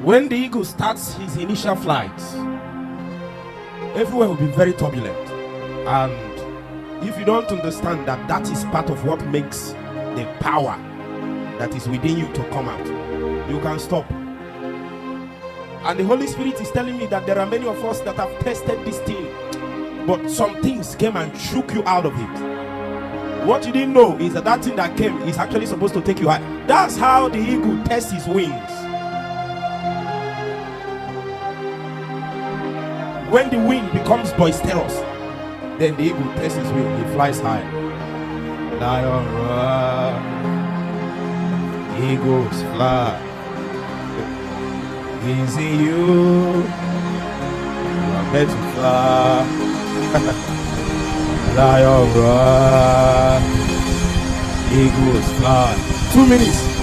When the eagle starts his initial flight, everywhere will be very turbulent. And if you don't understand that that is part of what makes the power that is within you to come out, you can stop. And the Holy Spirit is telling me that there are many of us that have tested this thing, but some things came and shook you out of it. What you didn't know is that that thing that came is actually supposed to take you high. That's how the eagle tests his wings. When the wind becomes boisterous, then the eagle tests his wing. He flies high. Lion roar, eagles fly. Is in you. You are meant to fly. Lion roar, eagles fly. 2 minutes.